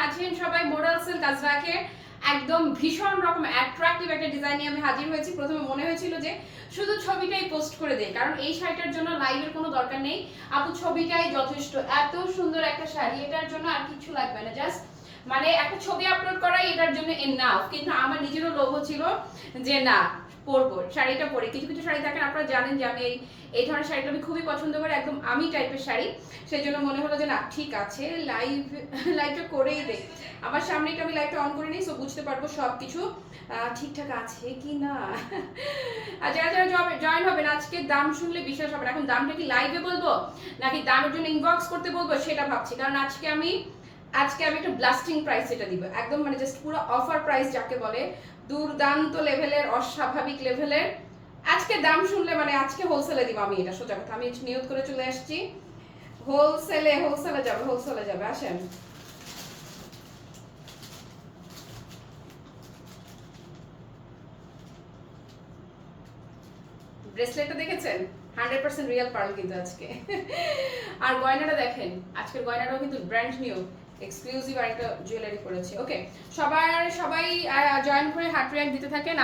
আছেন সবাই? Modal silk আজরাকে একদম ভীষণ রকম অ্যাট্রাকটিভ একটা ডিজাইন নিয়ে আমি হাজির হয়েছি। প্রথমে মনে হয়েছিল যে শুধু ছবিটাই পোস্ট করে দেই, কারণ এই শাড়িটার জন্য লাইভের কোনো দরকার নেই আপু, ছবিটাই যথেষ্ট। এত সুন্দর একটা শাড়ি, এটার জন্য আর কিছু লাগবে না, জাস্ট মানে একটা ছবি আপলোড করাই এটার জন্য এনাফ। কিন্তু আমার নিজেরও লোভ ছিল যে না পরবো, শাড়িটা পরে। কিছু কিছু শাড়ি থাকেন, আপনারা জানেন যে আমি এই ধরনের শাড়িটা আমি খুবই পছন্দ করি, একদম আমি টাইপের শাড়ি। সেই জন্য মনে হলো যে না ঠিক আছে, লাইভটা করেই দেই। আমার সামনে একটা আমি লাইভটা অন করে নিই, সো বুঝতে পারবো সব কিছু ঠিকঠাক আছে কি না। আর যারা যারা জয়েন হবেন, আজকে দাম শুনলে বিশ্বাস হবে না। এখন দামটা কি লাইভে বলবো নাকি দামের জন্য ইনবক্স করতে বলবো সেটা ভাবছি, কারণ আজকে আমি একটা ব্লাস্টিং প্রাইস এটা দিব, একদম মানে জাস্ট পুরো অফার প্রাইস যাকে বলে, দুর্দান্ত লেভেলের, অস্বাভাবিক লেভেলের। আজকে দাম শুনলে মানে আজকে হোলসেলে দিব আমি, এটা সোজা কথা। আমি নিয়ত করে চলে আসছি, হোলসেলে যাবে। আসেন, ব্রেসলেটটা দেখেছেন? 100% রিয়েল পার্ল কিন্তু আজকে। আর গয়নাটা দেখেন, আজকের গয়নাটাও কিন্তু ব্র্যান্ড নিউ এক্সক্লুসিভ আর একটা জুয়েলারি করেছে। ওকে, সবাই জয়েন করে হার্ট রিঅ্যাক্ট দিতে থাকেন,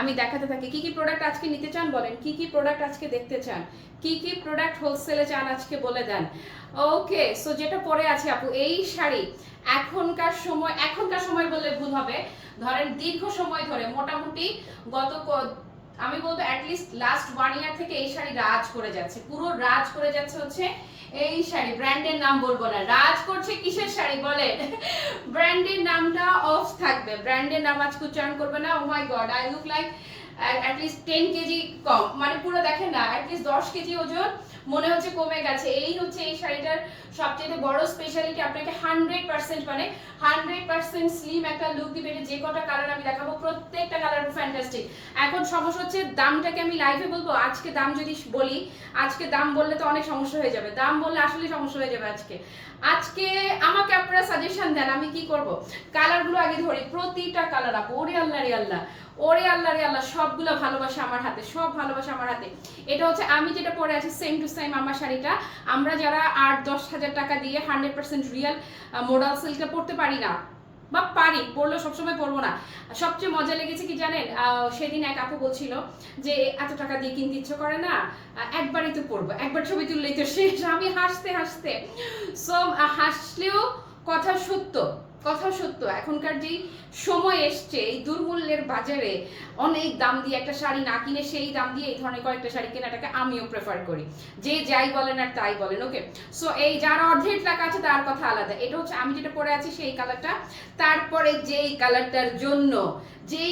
আমি দেখাতে থাকি কি কি প্রোডাক্ট আজকে নিতে চান বলেন, কি কি প্রোডাক্ট আজকে দেখতে চান, কি কি প্রোডাক্ট হোলসেলে চান আজকে বলে দেন। ওকে, সো যেটা পরে আছে আপু, এই শাড়ি এখনকার সময় বললে ভুল হবে, ধরেন দীর্ঘ সময় ধরে মোটামুটি আমি বলবো অ্যাটলিস্ট লাস্ট 1 ইয়ার থেকে এই শাড়ি রাজ করে যাচ্ছে, পুরো রাজ করে যাচ্ছে হচ্ছে এই শাড়ি। ব্র্যান্ডের নাম বলবো না, রাজ করছে কিসের শাড়ি বলেন? ব্র্যান্ডের নামটা অফ থাকবে, ব্র্যান্ডের নাম আজকে উচ্চারণ করবে না। Oh my god, I look like at least 10 KG কম, মানে পুরো দেখেন না, অ্যাটলিস্ট 10 কেজি ওজন মনে হচ্ছে কমে গেছে। এই হচ্ছে এই শাড়িটার সবচেয়ে বড় স্পেশালিটি, আপনাকে 100% মানে 100% স্লিম একটা লুক দিবে। যে কটা কালার আমি দেখাবো প্রত্যেকটা কালার ফ্যান্টাস্টিক। এখন সমস্যা হচ্ছে দামটাকে আমি লাইভে বলবো, আজকে দাম যদি বলি, আজকে দাম বললে তো অনেক সমস্যা হয়ে যাবে, দাম বললে আসলে সমস্যা হয়ে যাবে। আজকে আমাকে আপনারা সাজেশন দেন আমি কি করব। কালারগুলো আগে ধরি, প্রতিটা কালার আপু, ওরে আল্লাহ রে আল্লাহ, ওরে আল্লাহ রে আল্লাহ, সবগুলো ভালোবাসা আমার হাতে, সব ভালোবাসা আমার হাতে। এটা হচ্ছে আমি যেটা পরে আছি সেম টু সেম আমার শাড়িটা। আমরা যারা 8-10 হাজার টাকা দিয়ে 100% রিয়েল মোডাল সিল্কটা পরতে পারি না, বা পারি, পরলেও সবসময় পরবো না। সবচেয়ে মজা লেগেছে কি জানেন, সেদিন এক আপু বলছিল যে এত টাকা দিয়ে কিনতে ইচ্ছে করে না, একবারই তো পরবো, একবার ছবি তুললেই তো শেষ। আমি হাসতে সো হাসলেও কথা সত্য, এখনকার যেই সময় এসছে, এই দুর্মূল্যের বাজারে অনেক দাম দিয়ে একটা শাড়ি না কিনে সেই দাম দিয়ে এই ধরনের কয়েকটা শাড়ি কেনাটাকে আমিও প্রেফার করি, যে যাই বলেন আর তাই বলেন। ওকে, সো এই যার অর্ধেক টাকা আছে তার কথা আলাদা। এটা হচ্ছে আমি যেটা পরে আছি সেই কালারটা। তারপরে যেই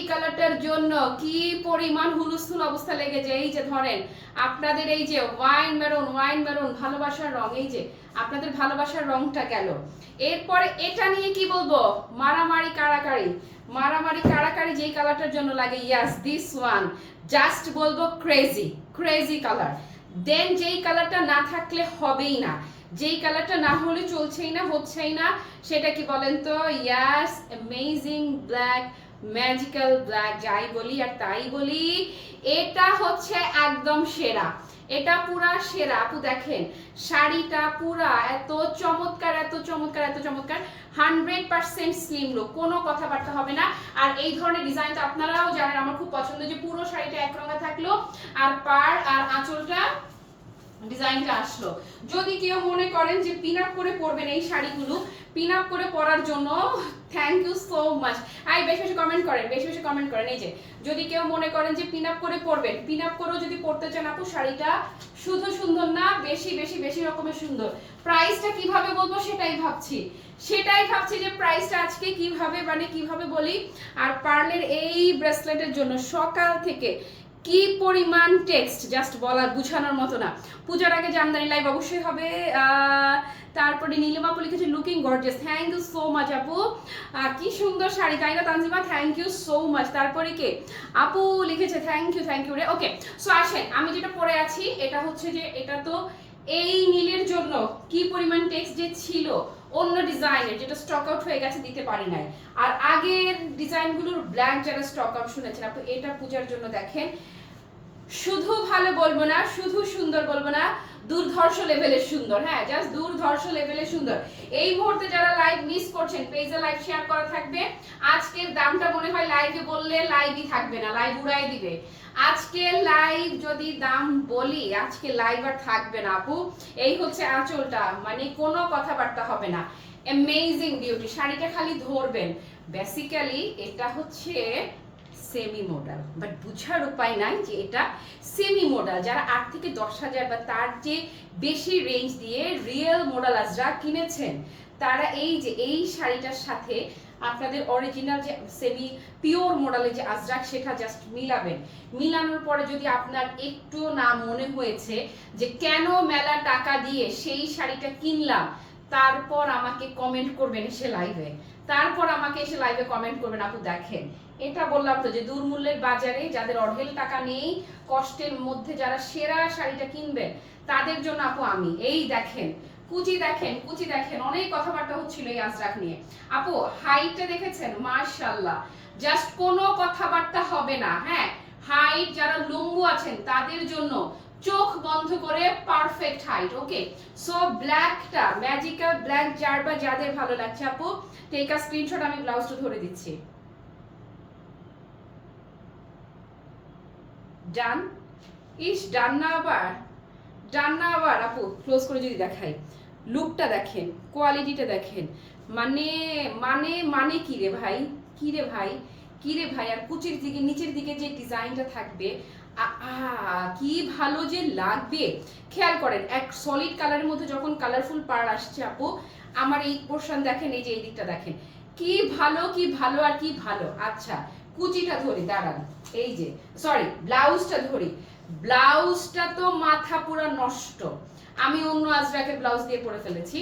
কালারটার জন্য কি পরিমাণ হুলস্থুল অবস্থা লেগেছে, এই যে ধরেন আপনাদের এই যে ওয়াইন মেরুন ভালোবাসার রং, এই যে আপনাদের ভালোবাসার রংটা গেল। এরপরে এটা নিয়ে কি বলবো, মারামারি কাড়াকাড়ি যেই কালারটার জন্য লাগে, ইয়াস দিস ওয়ান, জাস্ট বলবো ক্রেজি কালার। দেন যেই কালারটা না থাকলে হবেই না, যেই কালারটা না হলে চলছেই না, হচ্ছেই না, সেটা কি বলেন তো? ইয়াস, অ্যামেজিং ব্ল্যাক, ম্যাজিক্যাল ব্ল্যাক, যাই বলি আর তাই বলি, এটা হচ্ছে একদম সেরা, এটা পুরা সেরা আপু। দেখেন শাড়িটা পুরা এত চমৎকার 100% স্লিম লুক, কোনো কথাবার্তা হবে না। আর এই ধরনের ডিজাইন তো আপনারাও জানেন আমার খুব পছন্দ, যে পুরো শাড়িটা একরঙা থাকলো আর পাড় আর আঁচলটা ডিজাইনটা আসলো। যদি কেউ মনে করেন যে পিন আপ করে পরবেন এই শাড়িগুলো, পিন আপ করে পরার জন্য থ্যাংক ইউ সো মাচ। বেশি কমেন্ট করেন। এই যে যদি কেউ মনে করেন যে পিন আপ করে পরবেন, পিন আপ করেও যদি পরতে চান আপু, শাড়িটা শুধু সুন্দর না, বেশি রকমের সুন্দর। প্রাইসটা কিভাবে বলবো সেটাই ভাবছি যে প্রাইসটা আজকে কিভাবে বলি। আর পার্লের এই ব্রেসলেটের জন্য সকাল থেকে কি পরিমাণ টেক্সট, জাস্ট বুঝানোর মতো না। পূজার আগে জামদানি লাইভ অবশ্যই হবে। তারপরে নীলিমা আপু লিখেছে looking gorgeous, thank you so much আপু, কি সুন্দর শাড়ি, তাই না Tanzima? Thank you so much. তারপরে কে আপু লিখেছে থ্যাংক ইউ রে। ওকে, সো আসেন আমি যেটা পরে আছি, এটা হচ্ছে যে এটা তো এই নীলের জন্য কি পরিমাণ টেক্সট যে ছিল, অন্য ডিজাইনের যেটা স্টক আউট হয়ে গেছে দিতে পারি নাই। আর আগের ডিজাইনগুলোর ব্ল্যাক যারা স্টক আউট শুনেছেন আপু, এটা পূজার জন্য দেখেন শুধু ভালো বলবো না, শুধু সুন্দর বলবো না, দুর্ধর্ষ লেভেলের সুন্দর। হ্যাঁ, জাস্ট দুর্ধর্ষ লেভেলের সুন্দর। এই মুহূর্তে যারা লাইভ মিস করছেন, পেজে লাইভ শেয়ার করা থাকবে। আজকের দামটা মনে হয় লাইভে বললে লাইভই থাকবে না, লাইভ উড়াই দিবে। আজকে লাইভ যদি দাম বলি, আজকে লাইভ আর থাকবে না আপু। এই হচ্ছে আঁচলটা, মানে কোনো কথাবার্তা হবে না। অ্যামেজিং বিউটি, শাড়িটা খালি ধরবেন। বেসিক্যালি এটা হচ্ছে সেমি মডেল, বাট বুঝার উপায় নাই যে এটা সেমি মডেল। যারা 8 থেকে 10,000 বা তার যে বেশি রেঞ্জ দিয়ে রিয়েল মডেল আজরাক কিনেছেন, তারা এই যে এই শাড়িটার সাথে আপনাদের অরিজিনাল যে সেমি পিওর মডেলের যে আজরাক, সেটা জাস্ট মিলাবেন। মিলানোর পরে যদি আপনার একটু না মনে হয়েছে যে কেন মেলা টাকা দিয়ে সেই শাড়িটা কিনলাম, তারপর আমাকে কমেন্ট করবেন এসে লাইভে। তারপর আমাকে এসে লাইভে কমেন্ট করবেন, আপু দেখেন এটা বললাম তো যে দুর্মূল্যের বাজারে যাদের অঢেল টাকা নেই, কষ্টের মধ্যে যারা সেরা শাড়িটা কিনবেন, তাদের জন্য আপু আমি। এই দেখেন কুচি, দেখেন কুচি, দেখেন অনেক কথাবার্তা হচ্ছিল এই আজরাক নিয়ে। আপু হাইটটা দেখেছেন, মাশাআল্লাহ, জাস্ট কোনো কথাবার্তা হবে না। হ্যাঁ, হাইট যারা লম্বু আছেন তাদের জন্য চোখ বন্ধ করে পারফেক্ট হাইট। ওকে, সো ব্ল্যাকটা ম্যাজিক্যাল ব্ল্যাক জারবা যাদের ভালো লাগছে আপু টেক আ স্ক্রিনশট, আমি ব্লাউজটা ধরে দিচ্ছি। ডান। ইস, ডান না আবার, ডান না আবার। আপু ক্লোজ করে যদি দেখাই, লুকটা দেখেন, কোয়ালিটিটা দেখেন, মানে মানে মানে কি রে ভাই, কি রে ভাই, কি রে ভাই। আর কুচির দিকে নিচের দিকে যে ডিজাইনটা থাকবে, কি ভালো যে লাগবে। খেয়াল করেন, এক সলিড কালারের মধ্যে যখন কালারফুল পার আসছে আপু, আমার এই পোর্শন দেখেন, এই যে এই দিকটা দেখেন, কি ভালো, কি ভালো, আর কি ভালো। আচ্ছা, কুচিটা ধরি, দাঁড়ান, এই যে সরি ব্লাউজটা ধরি। ব্লাউজটা তো মাথা পুরো নষ্ট। আমি অন্য আজরাকের ব্লাউজ দিয়ে পরে ফেলেছি,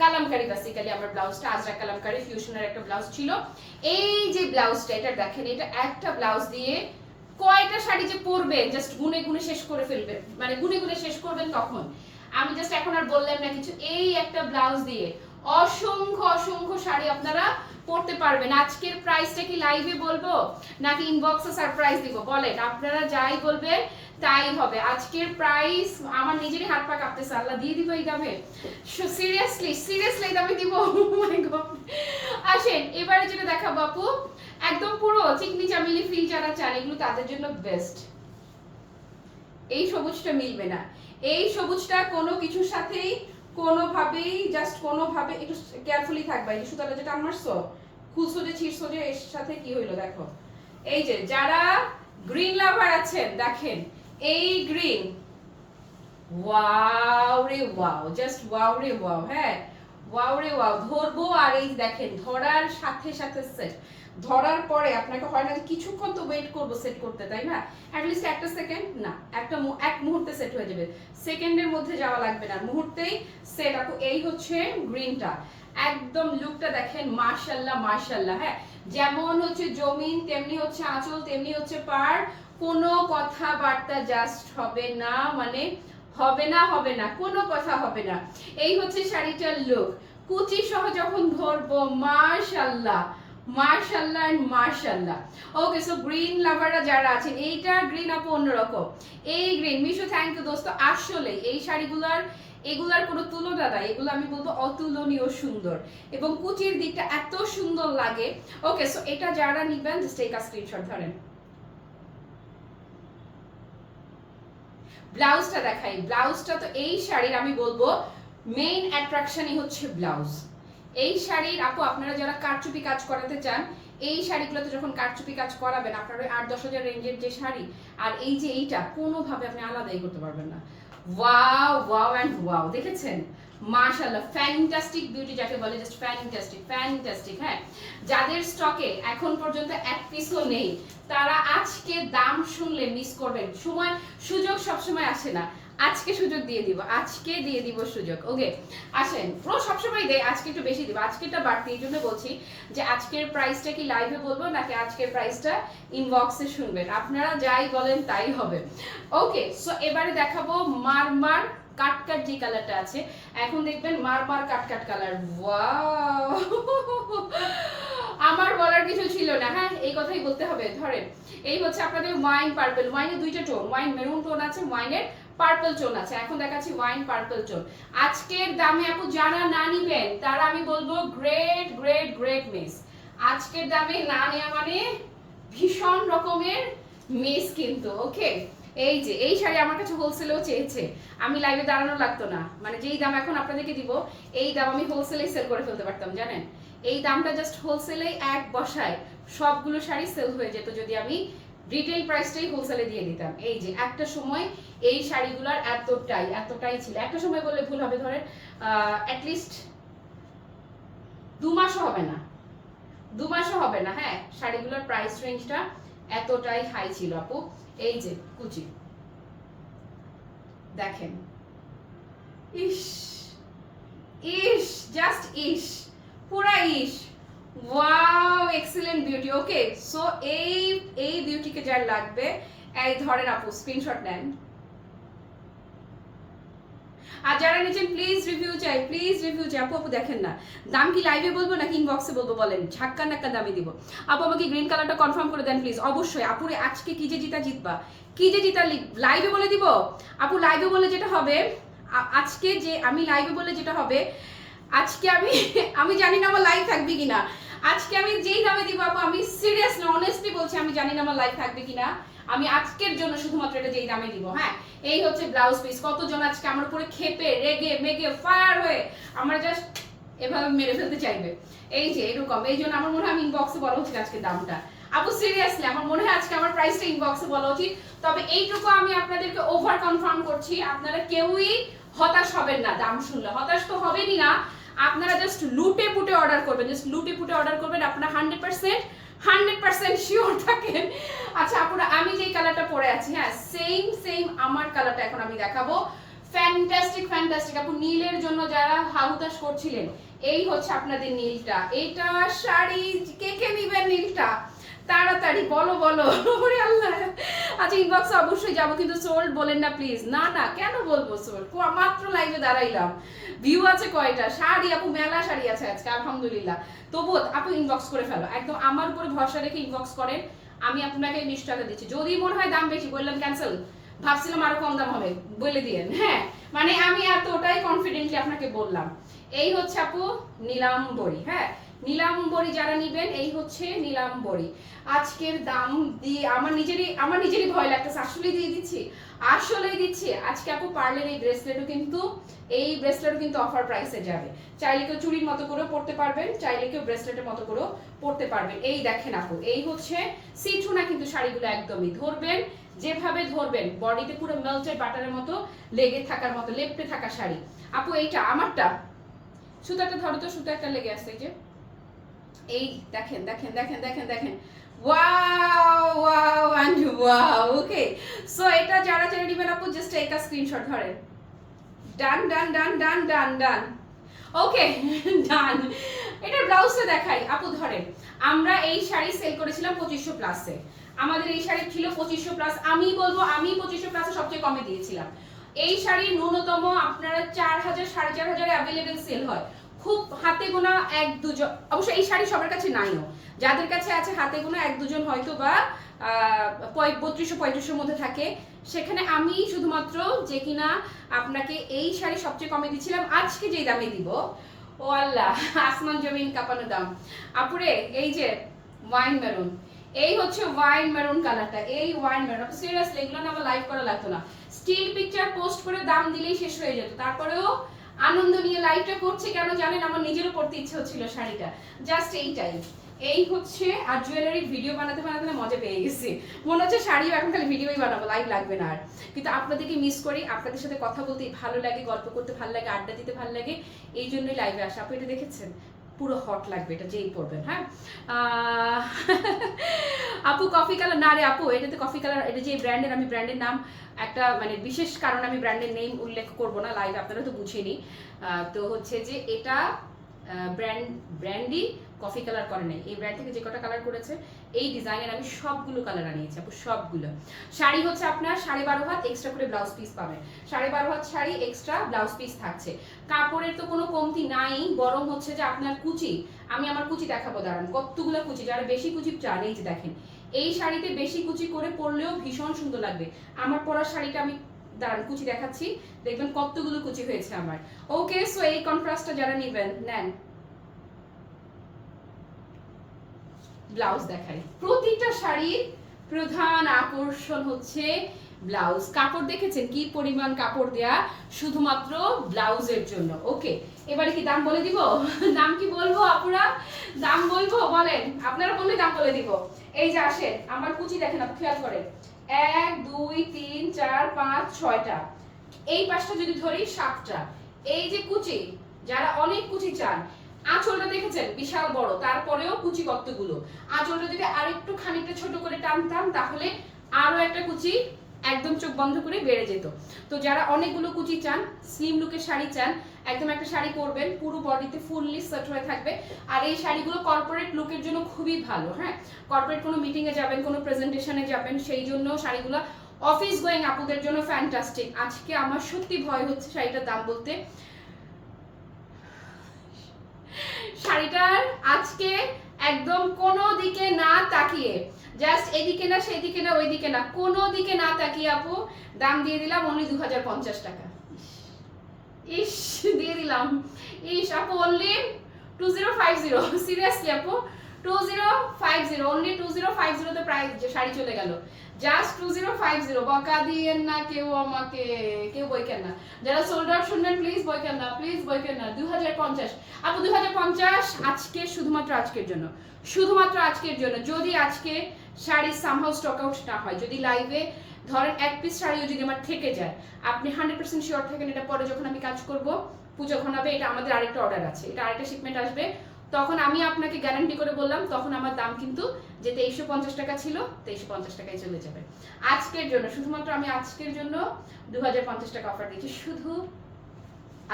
কালামকারী। বেসিক্যালি আমার ব্লাউজটা আজরাক কালামকারী ফিউশনের একটা ব্লাউজ ছিল। এই যে ব্লাউজটা, এটা দেখেন, এটা একটা ব্লাউজ দিয়ে কয়টা শাড়ি যে পরবে, জাস্ট গুনে গুনে শেষ করে ফেলবেন, মানে গুনে গুনে শেষ করবেন তখন। আমি জাস্ট এখন আর বললাম না কিছু, এই একটা ব্লাউজ দিয়ে অসংখ্য অসংখ্য শাড়ি আপনারা পড়তে পারবেন। আজকের প্রাইসটা কি লাইভে বলবো নাকি ইনবক্সে সারপ্রাইজ দিব? বলেন, আপনারা যাই বলবেন তাই হবে। আজকের প্রাইস আমার নিজেরই হাত পা কাঁপতেছে, আল্লাহ দিয়ে দিব এই দামে? সিরিয়াসলি সিরিয়াসলি এই দামে দিব? মাই গড। আসেন এবারে যেটা দেখাবো আপু, একদম পুরো চিকনি চামেলি ফিল যারা চান, এগুলো তাদের জন্য বেস্ট। এই সবুজটা মিলবে না, এই সবুজটা কোনো কিছুর সাথেই কোনোভাবেই, জাস্ট কোনোভাবে একটু কেয়ারফুলি থাকবা। এই সুতাটা যেটা মারছো, খুলছো যে ছিড়ছো যে, এর সাথে কি হইলো দেখো। এই যে যারা গ্রিন লাভার আছেন, দেখেন এই গ্রিন, ওয়াও রে ওয়াও, জাস্ট ওয়াও রে ওয়াও। হ্যাঁ, ওয়াও রে ওয়াও। ধরবো আর এই দেখেন, ধরার সাথে সাথে সেট। ধরার পরে আপনাকে হয় না যে কিছুক্ষণ তো ওয়েট করবো সেট করতে, তাই না? অ্যাটলিস্ট একটা সেকেন্ড না, এক মুহূর্তে সেট হয়ে যাবে। সেকেন্ডের মধ্যে যাওয়া লাগবে না, মুহূর্তেই সেট। আপু এই হচ্ছে গ্রিনটা, একদম লুকটা দেখেন, মাশাআল্লাহ মাশাআল্লাহ। হ্যাঁ, যেমন হচ্ছে জমিন, তেমনি হচ্ছে আঁচল, তেমনি হচ্ছে পাড়। কোনো কথাবার্তা জাস্ট হবে না, মানে হবে না, হবে না, কোনো কথা হবে না। এই হচ্ছে শাড়িটার লুক, কুচি সহ যখন ধরবো, মাশাআল্লাহ মাশাআল্লাহ এন্ড মাশাআল্লাহ। ওকে, সো গ্রিন লাভাররা যারা আছেন, এইটা গ্রিন আপু অন্যরকম। এই গ্রিন মিশু, থ্যাংক ইউ দোস্ত। আসলে এই শাড়িগুলোর এগুলার কোনো তুলনা নাই, এগুলো আমি বলবো অতুলনীয় সুন্দর, এবং কুচির দিকটা এত সুন্দর লাগে। ওকে, সো এটা যারা নিবেন জাস্ট টেক আ স্ক্রিনশট, ধরেন। ব্লাউজটা দেখাই, ব্লাউজটা তো এই শাড়ির আমি বলবো মেইন অ্যাট্রাকশনই হচ্ছে ব্লাউজ। এই শাড়ির আপু আপনারা যারা কারচুপি কাজ করাতে চান, এই শাড়িগুলোতে যখন কারচুপি কাজ করাবেন, আপনার ওই 8-10 হাজার রেঞ্জের যে শাড়ি আর এই যে এইটা, কোনোভাবে আপনি আলাদাই করতে পারবেন না। ওয়াও ওয়াও অ্যান্ড ওয়াও, দেখেছেন? মাশাআল্লাহ, ফ্যান্টাস্টিক বিউটি যাকে বলে, জাস্ট ফ্যান্টাস্টিক ফ্যান্টাস্টিক। হ্যাঁ, যাদের স্টকে এখন পর্যন্ত এক পিসও নেই, তারা আজকে দাম শুনলে মিস করবেন। সুযোগ সবসময় আসে না, আজকে সুযোগ দিয়ে দিব, আজকে দিয়ে দিব সুযোগ। ওকে, আসেন, পুরো সবসময় দেয়, আজকে একটু বেশি দিব, আজকেটা বাড়তি। এই জন্য বলছি যে আজকের প্রাইসটা কি লাইভে বলবো নাকি আজকের প্রাইসটা ইনবক্সে শুনবেন, আপনারা যাই বলেন তাই হবে। ওকে, সো এবারে দেখাবো মারমার কাটকাট যে কালারটা আছে, এখন দেখবেন মারমার কাটকাট কালার। ওয়াও, আমার বলার কিছু ছিল না, হ্যাঁ এই কথাই বলতে হবে। ধরেন এই হচ্ছে আপনাদের ওয়াইন পার্পল, ওয়াইনের দুইটা টোন, ওয়াইন মেরুন টোন আছে, ওয়াইনের পার্পল টোন আছে। এখন দেখাচ্ছি ওয়াইন পার্পল টোন। আজকের দামে আপু যারা না নিবেন তারা আমি বলবো গ্রেট গ্রেট গ্রেট মিস। আজকের দামে না নেওয়া মানে ভীষণ রকমের মিস কিন্তু। ওকে, এই যে এই শাড়ি আমার কাছে হোলসেলেও চেয়েছে, আমি লাইভে দাঁড়ানো লাগতো না, মানে যেই দাম এখন আপনাদেরকে দিব এই দাম আমি হোলসেলেই সেল করে ফেলতে পারতাম জানেন। এই দামটা জাস্ট হোলসেলেই এক বসায় সবগুলো শাড়ি সেল হয়ে যেত যদি আমি রিটেল প্রাইসটাই হোলসেলে দিয়ে দিতাম। এই যে একটা সময় এই শাড়িগুলোর এতটাই ছিল, একটা সময় বললে ভুল হবে, ধরেন অ্যাটলিস্ট 2 মাসও হবে না, 2 মাসও হবে না, হ্যাঁ শাড়িগুলোর প্রাইস রেঞ্জটা এতটাই হাই ছিল আপু। এই যে কুচি দেখেন, ইস ইস জাস্ট ইস, পুরা ইস, ওয়াও এক্সিলেন্ট বিউটি। ওকে, সো এই বিউটিকে যার লাগবে এই ধরেন আপু স্ক্রিনশট নেন। আর যারা নিচ্ছেন প্লিজ রিভিউ চাই, প্লিজ রিভিউ চাই। আপু আপু দেখেন না, দাম কি লাইভে বলবো নাকি ইনবক্সে বলবো বলেন, ঝাক্কা নাক্কা দামে দিব। আপু আমাকে গ্রিন কালারটা কনফার্ম করে দেন প্লিজ। অবশ্যই আপুরে আজকে কি যে জিতবা, কি যে জিতা লাইভে বলে দিব আপু। লাইভে বলে যেটা হবে আজকে, যে আমি লাইভে বলে যেটা হবে আজকে আমি জানি না আমার লাইভ থাকবে কিনা। আজকে আমি যেই দামে দিব আপু, আমি সিরিয়াস না অনেস্টলি বলছি, আমি জানি না আমার লাইভ থাকবে কিনা। আমি আজকের জন্য শুধুমাত্র এটা যেই দামে দিব। হ্যাঁ এই হচ্ছে ব্লাউজ পিস। কতজন আজকে আমার উপরে খেপে রেগে মেগে ফায়ার হয়ে আমার জাস্ট এভাবে মেরে ফেলতে চাইবে, এই যে এরকম। এই জন্য আমার মনে হয় আমি ইনবক্সে বলা উচিত আজকে দামটা আপু, সিরিয়াসলি আমার মনে হয় আজকে আমার প্রাইসটা ইনবক্সে বলা উচিত। তবে এইটুকু আমি আপনাদেরকে ওভার কনফার্ম করছি, আপনারা কেউই হতাশ হবেন না। দাম শুনলে হতাশ তো হবেনই না, আপনারা জাস্ট লুটে পুটে অর্ডার করবেন, জাস্ট লুটে পুটে অর্ডার করবেন, আপনারা 100% শিওর থাকেন। আচ্ছা আপুরা আমি যেই কালারটা পরে আছি, হ্যাঁ সেম আমার কালারটা এখন আমি দেখাবো। ফ্যান্টাস্টিক ফ্যান্টাস্টিক আপু, নীলের জন্য যারা হাহুতাশ করছিলেন এই হচ্ছে আপনাদের নীলটা। এটা শাড়ি কে কে নিবেন নীলটা তাড়াতাড়ি বলো বলো। ওরে আল্লাহ, আচ্ছা ইনবক্সে অবশ্যই যাবো, কিন্তু সোল্ড বলেন না প্লিজ। না না কেন বলবো সোল্ড, মাত্র লাইভে দাঁড়াইলাম, ভিউ আছে কয়টা। শাড়ি আপু মেলা শাড়ি আছে আজকে আলহামদুলিল্লাহ। তবুও আপু ইনবক্স করে ফেলো, একদম আমার উপরে ভরসা রেখে ইনবক্স করেন। আমি আপনাকে নিশ্চয়তা দিচ্ছি, যদি মনে হয় দাম বেশি বললাম ক্যান্সেল, ভাবছিলাম আরো কম দাম হবে বলে দিয়েন। হ্যাঁ মানে আমি এতটাই কনফিডেন্টলি আপনাকে বললাম। এই হচ্ছে আপু নীলাম্বরী, হ্যাঁ নীলাম্বরী যারা নিবেন এই হচ্ছে নীলাম্বরী। আজকের দাম দিয়ে আমার নিজেরই ভয় লাগতেছে, আসলে দিয়ে দিচ্ছি, আসলেই দিচ্ছি। আজকে আপু পার্লের এই ব্রেসলেটও কিন্তু অফার প্রাইসে যাবে। চাইলে কেউ চুড়ির মতো করেও পড়তে পারবেন, চাইলে কেউ ব্রেসলেটের মতো করেও পড়তে পারবেন। এই দেখেন আপু, এই হচ্ছে সিটু না কিন্তু শাড়িগুলো একদমই ধরবেন যেভাবে ধরবেন, বডিতে পুরো মেল্টেড বাটারের মতো লেগে থাকার মতো লেপটে থাকা শাড়ি। আপু এইটা আমারটা সুতাটা ধরো তো, সুতা একটা লেগে আছে, এই যে এই দেখেন দেখেন দেখেন দেখেন দেখেন, wow wow and wow. Okay, so এটা যারা যারা নেবেন আপু জাস্ট একটা স্ক্রিনশট ধরেন। ডান ডান ডান ডান ডান ডান, ওকে ডান। এটা ব্লাউজটা দেখাই আপু, ধরেন আমরা এই শাড়ি সেল করেছিলাম 2500 প্লাসে, আমাদের এই শাড়ি ছিল 2500 প্লাস। আমি বলবো আমি 2500 প্লাসে সবচেয়ে কমে দিয়েছিলাম। এই শাড়ি ন্যূনতম আপনারা 4000 4500 অ্যাভেলেবেল সেল হয়, খুব হাতে গোনা 1-2জন। অবশ্য এই শাড়ি সবার কাছে নাইও, যাদের কাছে আছে হাতে গোনা 1-2জন হয়তো বা 3200-3500 মধ্যে থাকে। সেখানে আমি শুধুমাত্র যে কিনা আপনাকে এই শাড়ি সবচেয়ে কমে দিচ্ছিলাম, আজকে যেই দামে দিব ও আল্লাহ আসমান জমিন কাঁপানো দাম। আপুরে এই যে ওয়াইন মেরুন, এই হচ্ছে ওয়াইন মেরুন কালারটা, এই ওয়াইন মেরুন। সিরিয়াসলি এগুলো না আমার লাইভ করা লাগতো না, স্টিল পিকচার পোস্ট করে দাম দিলেই শেষ হয়ে যেত। তারপরেও আনন্দ নিয়ে লাইভটা করছি কেন জানেন, আমার নিজেরও পড়তে ইচ্ছে হচ্ছিল শাড়িটা, জাস্ট এইটাই। এই হচ্ছে আর জুয়েলারি ভিডিও বানাতে বানাতে না মজা পেয়ে গেছি, মনে হচ্ছে শাড়িও এখন খালি ভিডিওই বানাবো, লাইভ লাগবে না আর। কিন্তু আপনাদেরকে মিস করি, আপনাদের সাথে কথা বলতে ভালো লাগে, গল্প করতে ভালো লাগে, আড্ডা দিতে ভালো লাগে, এই জন্যই লাইভে আসা। আপু এটা দেখেছেন পুরো হট লাগবে এটা যেই পরবেন। হ্যাঁ আপু কফি কালার না রে আপু, এটাতে কফি কালার, এটা যে ব্র্যান্ডের, আমি ব্র্যান্ডের নাম একটা মানে বিশেষ কারণে আমি ব্র্যান্ডের নেম উল্লেখ করব না লাইভ, আপনারা তো বুঝেনি। তো হচ্ছে যে এটা ব্র্যান্ডি কফি কালার করে নাই, এই ব্র্যান্ড থেকে যে কটা কালার করেছে এই ডিজাইনের আমি সবগুলো কালার আনিয়েছি আপু, সবগুলো। শাড়ি হচ্ছে আপনার 12.5 হাত, এক্সট্রা করে ব্লাউজ পিস পাবেন। 12.5 হাত শাড়ি, এক্সট্রা ব্লাউজ পিস থাকছে। কাপড়ের তো কোনো কমতি নাই, বরং হচ্ছে যে আপনার কুচি, আমি আমার কুচি দেখাবো, দাঁড়ান কতগুলো কুচি, যারা বেশি কুচি চান এই যে দেখেন, এই শাড়িতে বেশি কুচি করে পরলেও ভীষণ সুন্দর লাগবে। আমার পরা শাড়িটা আমি দাঁড়ান কুচি দেখাচ্ছি, দেখবেন কতগুলো কুচি হয়েছে আমার। ওকে, সো এই কন্ট্রাস্টটা যারা নেবেন নেন। ব্লাউজ দেখাই, প্রতিটা শাড়ির প্রধান আকর্ষণ হচ্ছে ব্লাউজ। কাপড় দেখেছেন কি পরিমাণ কাপড় দেয়া শুধুমাত্র ব্লাউজের জন্য। ওকে, এবারে কি দাম বলে দিব? দাম কি বলবো আপুরা? দাম বলবো? বলেন, আপনারা বললে দাম বলে দিব। এই যে আসেন, আমার কুচি দেখেন আপনি, খেয়াল করেন, 1 2 3 4 5 6টা, এই পাশটা যদি ধরি 7টা। এই যে কুচি, যারা অনেক কুচি চান, আঁচলটা দেখেছেন বিশাল বড়, তারপরেও কুচি কতগুলো। আঁচলটা যদি আরেকটু খানিকটা ছোট করে টানতাম তাহলে আরো একটা কুচি একদম চোখ বন্ধ করে বেড়ে যেত। তো যারা অনেকগুলো কুচি চান, স্লিম লুকের শাড়ি চান, একদম একটা শাড়ি পরবেন পুরো বডিতে ফুললি সেট হয়ে থাকবে। আর এই শাড়িগুলো কর্পোরেট লুকের জন্য খুবই ভালো। হ্যাঁ, কর্পোরেট কোনো মিটিং এ যাবেন, কোনো প্রেজেন্টেশনে যাবেন, সেই জন্য শাড়িগুলো, অফিস গোয়িং আপুদের জন্য ফ্যান্টাস্টিক। আজকে আমার সত্যি ভয় হচ্ছে শাড়িটার দাম বলতে। শাড়িটার আজকে একদম কোনো দিকে না তাকিয়ে, জাস্ট এদিকে না সেদিকে না ওইদিকে না, কোনো দিকে না তাকিয়ে আপু দাম দিয়ে দিলাম অনলি 2050 টাকা। ইস, দিয়ে দিলাম। ইস আপু, অনলি 2050, সিরিয়াসলি আপু 2050, অনলি 2050 তে প্রাইস শাড়ি চলে গেল। জাস্ট 2050, বকা দিয়েন না কেউ আমাকে, কেউ বইকেন না। যারা সোল্ড আউট শুনবেন প্লিজ বইকেন না, প্লিজ বইকেন না। 2050 আপু, 2050 আজকে, শুধুমাত্র আজকের জন্য, শুধুমাত্র আজকের জন্য। যদি আজকে শাড়ি সামহাউ স্টক আউট না হয়, যদি লাইভে ধরেন এক পিস শাড়িও যদি আমার থেকে যায়, আপনি 100% শিওর থাকেন এটা পরে যখন আমি কাজ করব, পুজো ঘনাবে, এটা আমাদের আরেকটা অর্ডার আছে, এটা আরেকটা শিপমেন্ট আসবে, তখন আমি আপনাকে গ্যারান্টি করে বললাম, তখন আমার দাম কিন্তু যে 2350 টাকা ছিল 2350 টাকায় চলে যাবে। আজকের জন্য, শুধুমাত্র আমি আজকের জন্য 2050 টাকা অফার দিচ্ছি, শুধু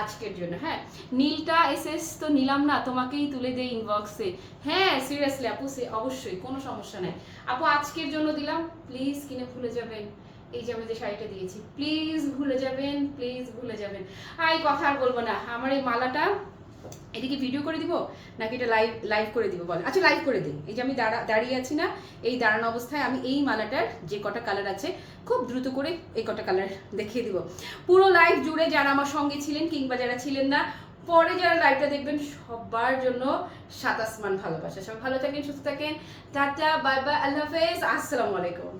আজকের জন্য। হ্যাঁ, নীলটা এসএস তো নিলাম না, তোমাকেই তুলে দেই ইনবক্সে। হ্যাঁ সিরিয়াসলি আপু, অবশ্যই কোনো সমস্যা নাই আপু, আজকের জন্য দিলাম, প্লিজ কিনে ভুলে যাবেন। এই যে আমি যে শাড়িটা দিয়েছি, প্লিজ ভুলে যাবেন, প্লিজ ভুলে যাবেন। এই কথা আর বলবো না, আমার এই মালাটা এদিকে ভিডিও করে দিব নাকি এটা লাইভ করে দিব বলেন? আচ্ছা লাইভ করে দিই। এই যে আমি দাঁড়িয়ে আছি না, এই দাঁড়ানো অবস্থায় আমি এই মালাটার যে কটা কালার আছে খুব দ্রুত করে এই কটা কালার দেখিয়ে দিব। পুরো লাইভ জুড়ে যারা আমার সঙ্গে ছিলেন কিংবা যারা ছিলেন না, পরে যারা লাইভটা দেখবেন, সবার জন্য 7 আসমান ভালোবাসা। সব ভালো থাকেন, সুস্থ থাকেন, টাটা, বাই বাই, আল্লাহ হাফেজ, আসসালামু আলাইকুম।